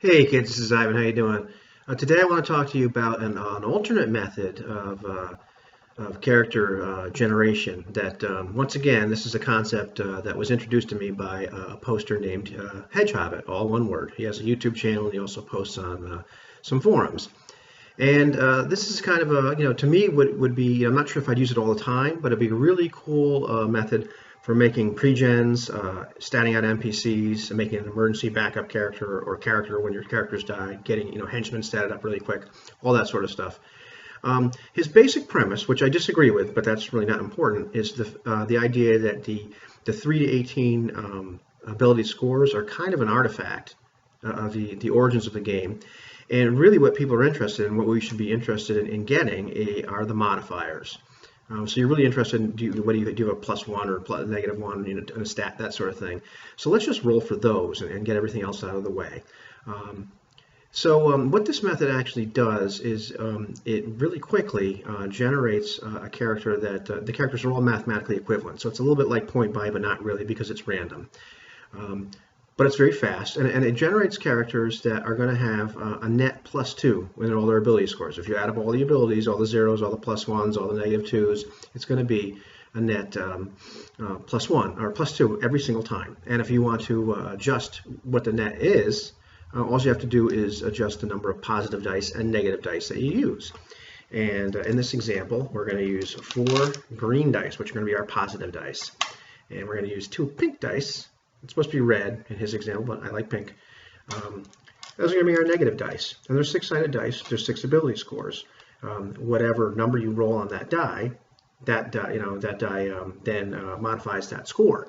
Hey kids, this is Ivan. How you doing? Today I want to talk to you about an alternate method of character generation that, once again, this is a concept that was introduced to me by a poster named Hedgehobbit, all one word. He has a YouTube channel and he also posts on some forums. And this is kind of to me, would be, I'm not sure if I'd use it all the time, but it'd be a really cool method for making pre-gens, statting out NPCs, and making an emergency backup character or character when your characters die, getting, henchmen statted up really quick, all that sort of stuff. His basic premise, which I disagree with, but that's really not important, is the idea that the 3 to 18 ability scores are kind of an artifact of the origins of the game. And really what people are interested in, what we should be interested in getting are the modifiers. So you're really interested in do you have a +1 or -1 in a stat, that sort of thing. So let's just roll for those and get everything else out of the way. What this method actually does is it really quickly generates a character that the characters are all mathematically equivalent. So it's a little bit like point buy, but not really because it's random. But it's very fast, and it generates characters that are going to have a net +2 in all their ability scores. If you add up all the abilities, all the zeros, all the +1s, all the -2s, it's going to be a net +1 or +2 every single time. And if you want to adjust what the net is, all you have to do is adjust the number of positive dice and negative dice that you use. And in this example, we're going to use 4 green dice, which are going to be our positive dice. And we're going to use 2 pink dice. It's supposed to be red in his example, but I like pink. Those are going to be our negative dice. And there's 6-sided dice. There's 6 ability scores. Whatever number you roll on that die, then modifies that score.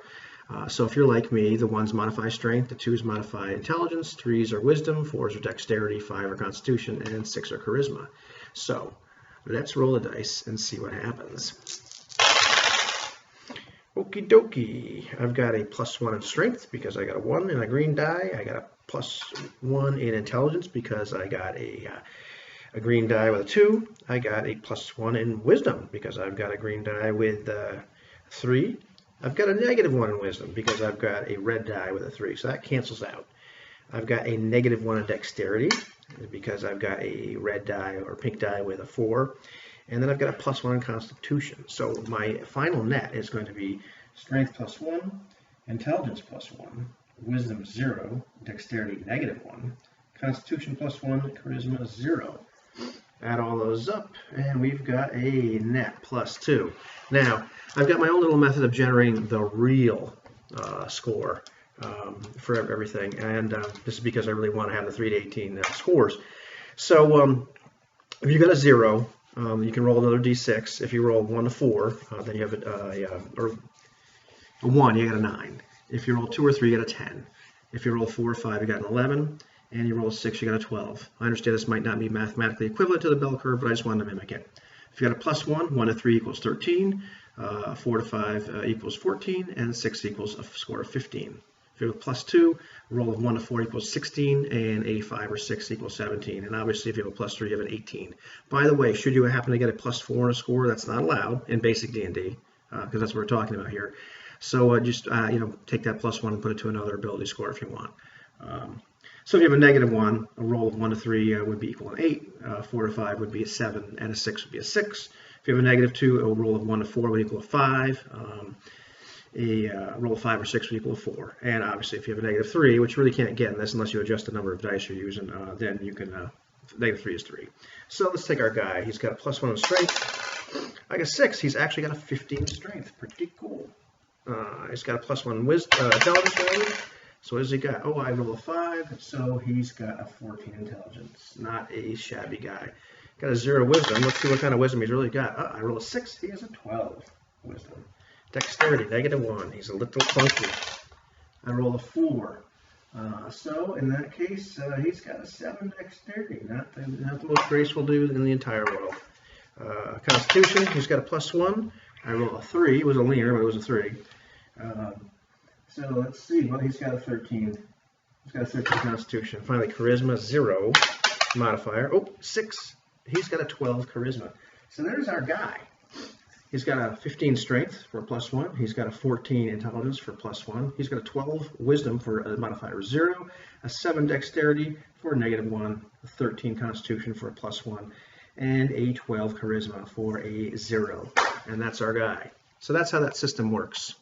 So if you're like me, the 1s modify strength, the 2s modify intelligence, 3s are wisdom, 4s are dexterity, 5 are constitution, and 6 are charisma. So let's roll the dice and see what happens. Okie dokie, I've got a +1 in strength because I got a 1 in a green die. I got a +1 in intelligence because I got a green die with a 2. I got a +1 in wisdom because I've got a green die with 3. I've got a -1 in wisdom because I've got a red die with a 3, so that cancels out. I've got a -1 in dexterity because I've got a red die or pink die with a 4. And then I've got a +1 in constitution. So my final net is going to be strength +1, intelligence +1, wisdom 0, dexterity -1, constitution +1, charisma 0. Add all those up, and we've got a net +2. Now, I've got my own little method of generating the real score for everything, and this is because I really want to have the 3 to 18 scores. So if you've got a 0, you can roll another d6. If you roll 1 to 4, then you have a 1, you got a 9. If you roll 2 or 3, you got a 10. If you roll 4 or 5, you got an 11. And you roll a 6, you got a 12. I understand this might not be mathematically equivalent to the bell curve, but I just wanted to mimic it. If you got a +1, 1 to 3 equals 13, 4 to 5 equals 14, and 6 equals a score of 15. If you have a +2, a roll of 1 to 4 equals 16, and a 5 or 6 equals 17. And obviously, if you have a +3, you have an 18. By the way, should you happen to get a +4 in a score, that's not allowed in basic D&D, because that's what we're talking about here. So just take that +1 and put it to another ability score if you want. So if you have a -1, a roll of 1 to 3 would be equal to 8, 4 to 5 would be a 7, and a 6 would be a 6. If you have a -2, a roll of 1 to 4 would equal to 5. A roll of 5 or 6 would equal to 4. And obviously, if you have a -3, which you really can't get in this unless you adjust the number of dice you're using, then you can, -3 is 3. So let's take our guy. He's got a +1 in strength. I got 6. He's actually got a 15 strength. Pretty cool. He's got a +1 in intelligence rather. So what does he got? Oh, I roll a 5, so he's got a 14 intelligence. Not a shabby guy. Got a 0 wisdom. Let's see what kind of wisdom he's really got. I roll a 6. He has a 12 wisdom. Dexterity, -1. He's a little funky. I roll a 4. So in that case, he's got a 7 dexterity. Not the most graceful dude in the entire world. Constitution, he's got a +1. I roll a 3. It was a leaner, but it was a 3. So let's see. Well, he's got a 13. He's got a 13 constitution. Finally, charisma 0 modifier. Oh, 6. He's got a 12 charisma. So there's our guy. He's got a 15 strength for a +1. He's got a 14 intelligence for +1. He's got a 12 wisdom for a modifier of 0, a 7 dexterity for a -1, a 13 constitution for a +1, and a 12 charisma for a 0. And that's our guy. So that's how that system works.